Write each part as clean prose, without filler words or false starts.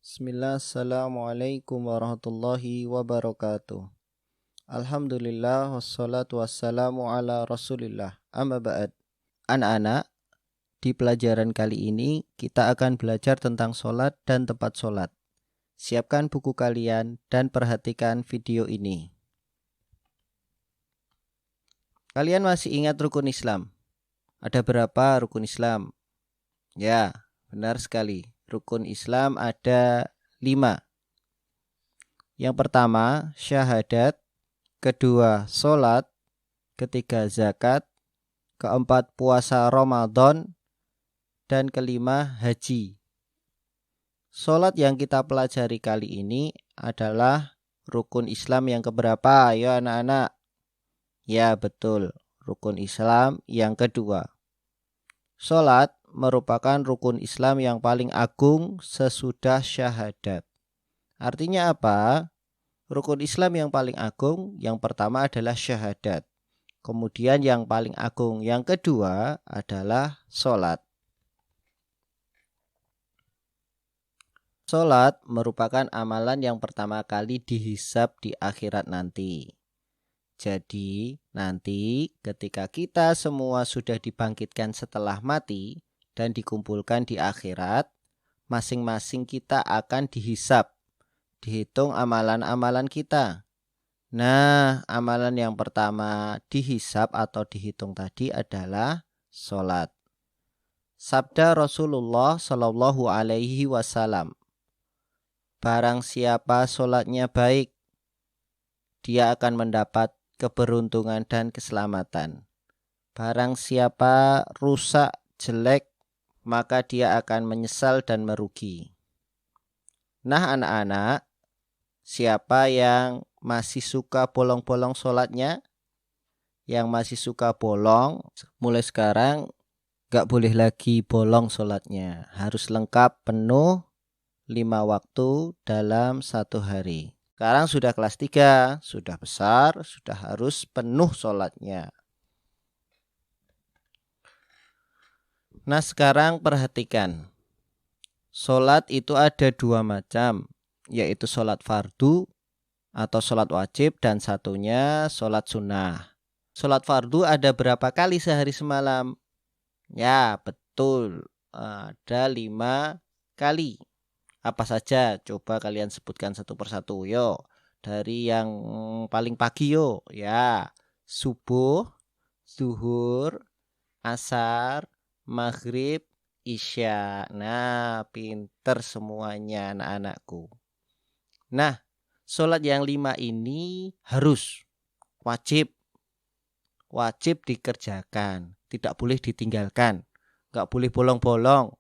Bismillah, assalamualaikum warahmatullahi wabarakatuh. Alhamdulillah, wassalatu wassalamu ala rasulillah. Amma ba'd. Anak-anak, di pelajaran kali ini kita akan belajar tentang sholat dan tempat sholat. Siapkan buku kalian dan perhatikan video ini. Kalian masih ingat rukun Islam? Ada berapa rukun Islam? Ya, benar sekali. Rukun Islam ada 5. Yang pertama, syahadat. Kedua, sholat. Ketiga, zakat. Keempat, puasa Ramadan. Dan kelima, haji. Sholat yang kita pelajari kali ini adalah rukun Islam yang keberapa? Ayo anak-anak. Ya, betul. Rukun Islam yang kedua. Sholat merupakan rukun Islam yang paling agung sesudah syahadat. Artinya apa? Rukun Islam yang paling agung yang pertama adalah syahadat. Kemudian yang paling agung yang kedua adalah sholat. Sholat merupakan amalan yang pertama kali dihisab di akhirat nanti. Jadi nanti ketika kita semua sudah dibangkitkan setelah mati dan dikumpulkan di akhirat, masing-masing kita akan dihisab, dihitung amalan-amalan kita. Nah, amalan yang pertama dihisab atau dihitung tadi adalah sholat. Sabda Rasulullah Shallallahu Alaihi Wasallam, barang siapa sholatnya baik, dia akan mendapat keberuntungan dan keselamatan. Barang siapa rusak, jelek, maka dia akan menyesal dan merugi. Nah anak-anak, siapa yang masih suka bolong-bolong sholatnya? Yang masih suka bolong, mulai sekarang gak boleh lagi bolong sholatnya. Harus lengkap penuh 5 waktu dalam 1 hari. Sekarang sudah kelas 3, sudah besar, sudah harus penuh sholatnya. Nah sekarang perhatikan. Sholat itu ada 2 macam, yaitu sholat fardu atau sholat wajib dan satunya sholat sunnah. Sholat fardu ada berapa kali sehari semalam? Ya betul, ada 5 kali. Apa saja? Coba kalian sebutkan satu persatu. Yuk, dari yang paling pagi yuk. Ya, subuh, zuhur, asar, maghrib, isya. Nah, pinter semuanya anak-anakku. Nah, sholat yang 5 ini harus, wajib dikerjakan. Tidak boleh ditinggalkan. Gak boleh bolong-bolong.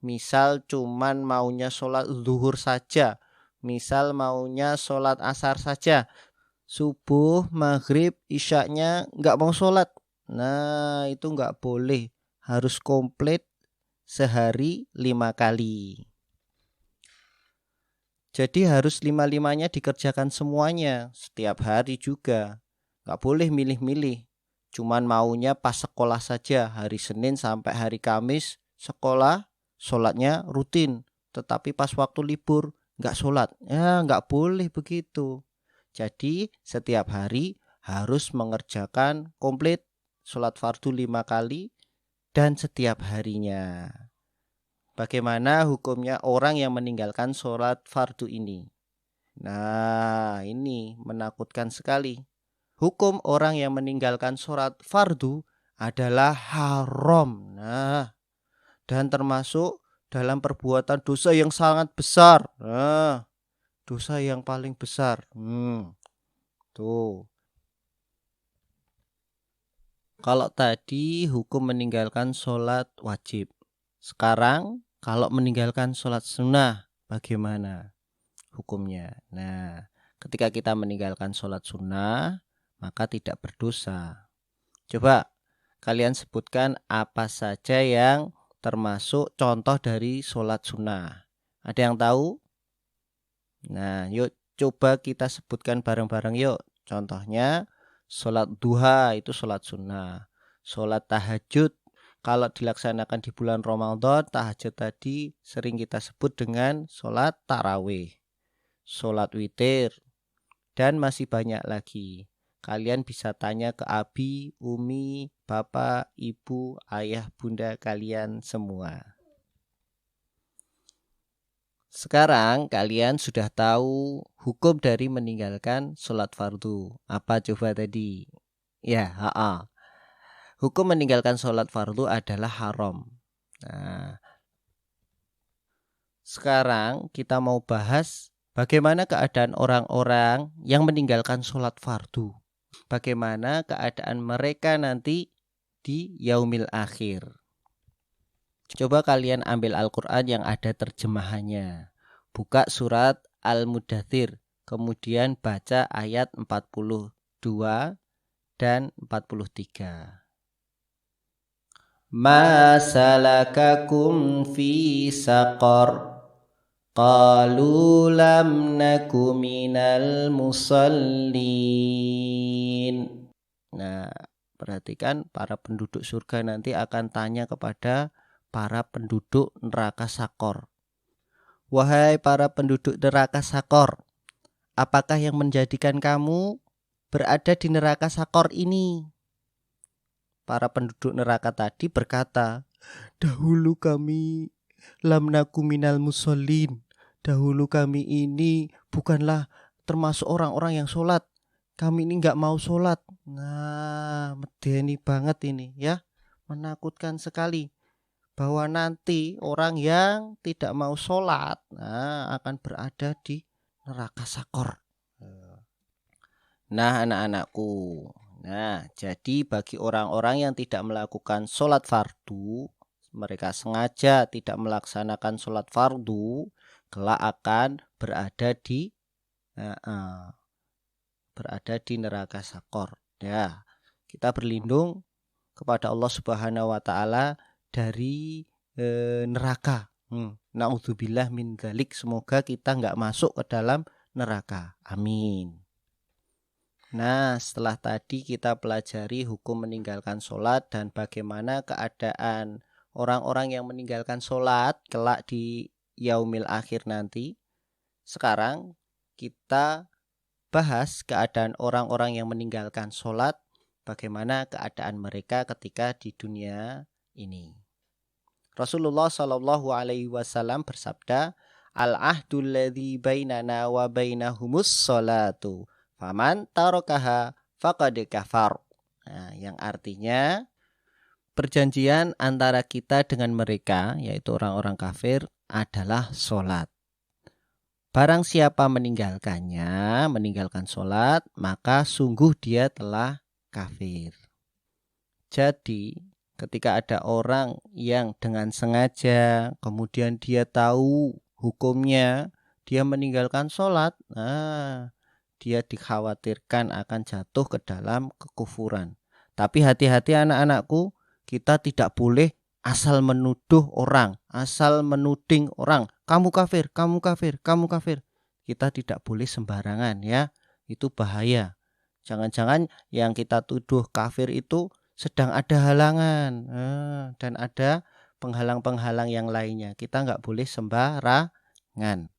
Misal cuman maunya sholat zuhur saja, misal maunya sholat asar saja, subuh, maghrib, isyaknya nggak mau sholat. Nah itu nggak boleh, harus komplit sehari 5 kali. Jadi harus 5-5-nya dikerjakan semuanya, setiap hari juga. Nggak boleh milih-milih, cuman maunya pas sekolah saja, hari Senin sampai hari Kamis sekolah, sholatnya rutin, tetapi pas waktu libur nggak sholat. Ya nggak boleh begitu. Jadi setiap hari harus mengerjakan komplit sholat fardu 5 kali dan setiap harinya. Bagaimana hukumnya orang yang meninggalkan sholat fardu ini? Nah ini menakutkan sekali. Hukum orang yang meninggalkan sholat fardu adalah haram. Nah, dan termasuk dalam perbuatan dosa yang sangat besar. Nah, dosa yang paling besar. Tuh. Kalau tadi hukum meninggalkan sholat wajib. Sekarang kalau meninggalkan sholat sunnah, bagaimana hukumnya? Nah, ketika kita meninggalkan sholat sunnah, maka tidak berdosa. Coba kalian sebutkan apa saja yang termasuk contoh dari sholat sunnah. Ada yang tahu? Nah, yuk coba kita sebutkan bareng-bareng yuk. Contohnya sholat duha itu sholat sunnah. Sholat tahajud Kalau dilaksanakan di bulan Ramadan, tahajud tadi sering kita sebut dengan sholat tarawih, sholat witir, dan masih banyak lagi. Kalian bisa tanya ke abi, umi, bapak, ibu, ayah, bunda kalian semua. Sekarang kalian sudah tahu hukum dari meninggalkan sholat fardu. Apa coba tadi? Ya, hukum meninggalkan sholat fardu adalah haram. Nah, sekarang kita mau bahas bagaimana keadaan orang-orang yang meninggalkan sholat fardu. Bagaimana keadaan mereka nanti di yaumil akhir. Coba kalian ambil Al-Quran yang ada terjemahannya. Buka surat Al-Mudaththir, kemudian baca ayat 42 dan 43. Ma salakakum fi saqar? Qalu lam naku minal musallin. Nah, perhatikan para penduduk surga nanti akan tanya kepada para penduduk neraka Sakor. Wahai para penduduk neraka Sakor, apakah yang menjadikan kamu berada di neraka Sakor ini? Para penduduk neraka tadi berkata, dahulu kami lam naku minal musallin. Dahulu kami ini bukanlah termasuk orang-orang yang sholat. Kami ini gak mau sholat. Nah, medeni banget ini ya. Menakutkan sekali. Bahwa nanti orang yang tidak mau sholat akan berada di neraka Sakor. Nah anak-anakku, jadi bagi orang-orang yang tidak melakukan sholat fardu, mereka sengaja tidak melaksanakan sholat fardu, kelak akan berada di neraka Sakor. Ya, kita berlindung kepada Allah Subhanahu wa Ta'ala dari neraka. Naudzubillah min dzalik. Semoga kita nggak masuk ke dalam neraka. Amin. Nah, setelah tadi kita pelajari hukum meninggalkan sholat dan bagaimana keadaan orang-orang yang meninggalkan sholat kelak di yaumil akhir nanti. Sekarang kita bahas keadaan orang-orang yang meninggalkan sholat, bagaimana keadaan mereka ketika di dunia ini. Rasulullah Shallallahu Alaihi Wasallam bersabda, al-ahdul ladzi bainana wa bainahumus sholatu, faman tarakaha faqad kafar. Nah, yang artinya perjanjian antara kita dengan mereka, yaitu orang-orang kafir, adalah sholat. Barang siapa meninggalkan sholat, maka sungguh dia telah kafir. Jadi, ketika ada orang yang dengan sengaja, kemudian dia tahu hukumnya, dia meninggalkan sholat, dia dikhawatirkan akan jatuh ke dalam kekufuran. Tapi hati-hati anak-anakku, kita tidak boleh asal menuduh orang, asal menuding orang, kamu kafir, kamu kafir, kamu kafir. Kita tidak boleh sembarangan ya, itu bahaya. Jangan-jangan yang kita tuduh kafir itu sedang ada halangan dan ada penghalang-penghalang yang lainnya. Kita nggak boleh sembarangan.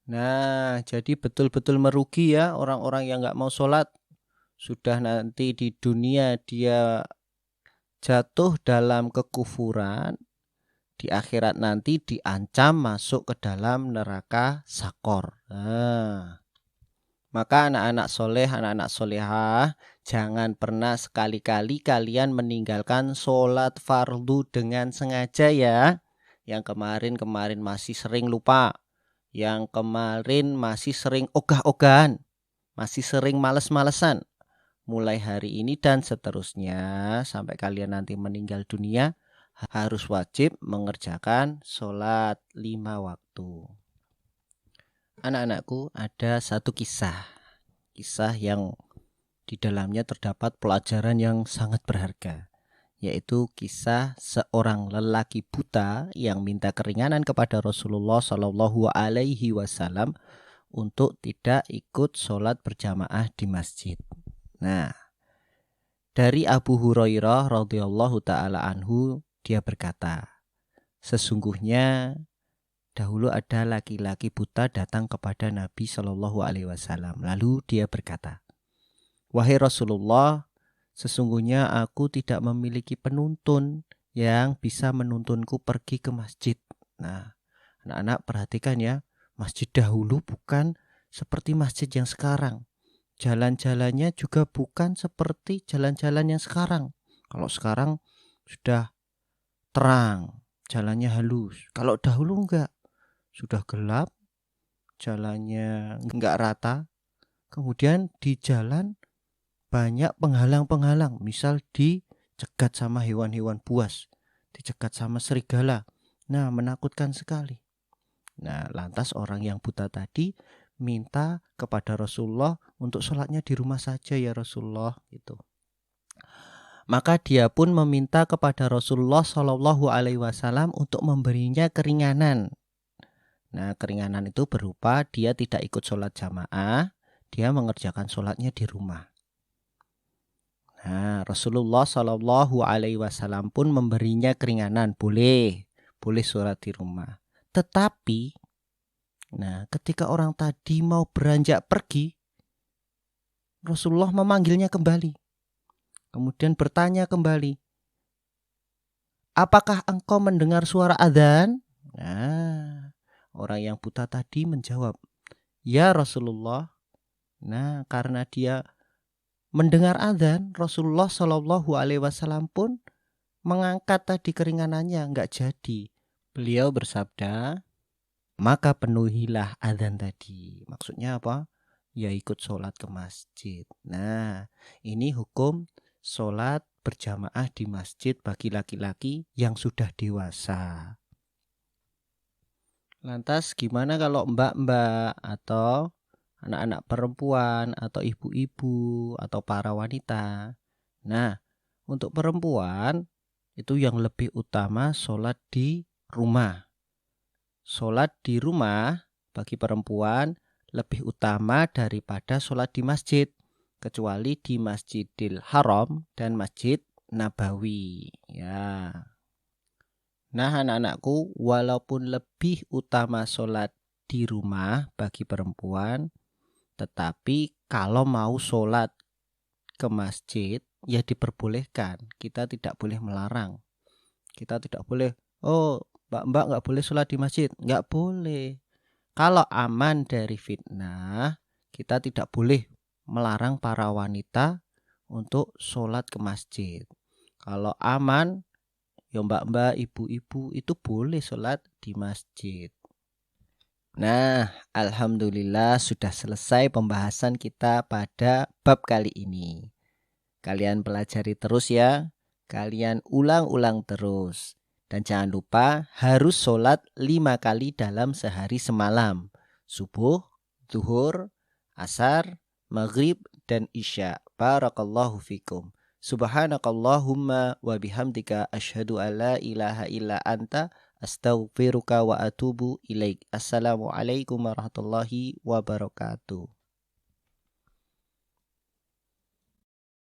Nah, jadi betul-betul merugi ya orang-orang yang nggak mau sholat. Sudah nanti di dunia dia jatuh dalam kekufuran, di akhirat nanti diancam masuk ke dalam neraka Sakor. Maka anak-anak soleh, anak-anak solehah, jangan pernah sekali-kali kalian meninggalkan sholat fardu dengan sengaja ya. Yang kemarin masih sering lupa. Yang kemarin masih sering ogah-ogahan, masih sering males-malesan. Mulai hari ini dan seterusnya sampai kalian nanti meninggal dunia harus wajib mengerjakan sholat 5 waktu. Anak-anakku, ada satu kisah yang di dalamnya terdapat pelajaran yang sangat berharga, yaitu kisah seorang lelaki buta yang minta keringanan kepada Rasulullah Shallallahu Alaihi Wasallam untuk tidak ikut sholat berjamaah di masjid. Nah, Dari Abu Hurairah radhiyallahu taala anhu, dia berkata, sesungguhnya dahulu ada laki-laki buta datang kepada Nabi Shallallahu Alaihi Wasallam. Lalu dia berkata, wahai Rasulullah, sesungguhnya aku tidak memiliki penuntun yang bisa menuntunku pergi ke masjid. Nah, anak-anak perhatikan ya, masjid dahulu bukan seperti masjid yang sekarang. Jalan-jalannya juga bukan seperti jalan-jalan yang sekarang. Kalau sekarang sudah terang, jalannya halus. Kalau dahulu enggak, sudah gelap, jalannya enggak rata. Kemudian di jalan banyak penghalang-penghalang. Misal dicegat sama hewan-hewan buas, dicegat sama serigala. Nah, menakutkan sekali. Nah, lantas orang yang buta tadi minta kepada Rasulullah untuk sholatnya di rumah saja ya Rasulullah gitu. Maka dia pun meminta kepada Rasulullah Shallallahu Alaihi Wasallam untuk memberinya keringanan. Nah, keringanan itu berupa dia tidak ikut sholat jamaah, dia mengerjakan sholatnya di rumah. Nah, Rasulullah Shallallahu Alaihi Wasallam pun memberinya keringanan, boleh sholat di rumah. Tetapi nah, ketika orang tadi mau beranjak pergi, Rasulullah memanggilnya kembali. Kemudian bertanya kembali, apakah engkau mendengar suara adzan? Nah, orang yang buta tadi menjawab, ya Rasulullah. Nah, karena dia mendengar adzan, Rasulullah Shallallahu Alaihi Wasallam pun mengangkat tadi keringanannya, enggak jadi. Beliau bersabda, maka penuhilah adzan tadi. Maksudnya apa? Ya ikut sholat ke masjid. Nah, ini hukum sholat berjamaah di masjid bagi laki-laki yang sudah dewasa. Lantas gimana kalau mbak-mbak atau anak-anak perempuan atau ibu-ibu atau para wanita? Nah, untuk perempuan itu yang lebih utama sholat di rumah. Sholat di rumah bagi perempuan lebih utama daripada sholat di masjid, kecuali di Masjidil Haram dan Masjid Nabawi. Ya. Nah, anak-anakku, walaupun lebih utama sholat di rumah bagi perempuan, tetapi kalau mau sholat ke masjid, ya diperbolehkan. Kita tidak boleh melarang. Kita tidak boleh, oh mbak nggak boleh sholat di masjid. Nggak boleh. Kalau aman dari fitnah, kita tidak boleh melarang para wanita untuk sholat ke masjid. Kalau aman, ya mbak-mbak, ibu-ibu itu boleh sholat di masjid. Nah, alhamdulillah sudah selesai pembahasan kita pada bab kali ini. Kalian pelajari terus ya, kalian ulang-ulang terus. Dan jangan lupa harus sholat 5 kali dalam sehari semalam. Subuh, zuhur, asar, maghrib, dan isya. Barakallahu fikum. Subhanakallahumma wa bihamdika asyhadu an la ilaha illa anta astaghfiruka wa atubu ilaik. Assalamualaikum warahmatullahi wabarakatuh.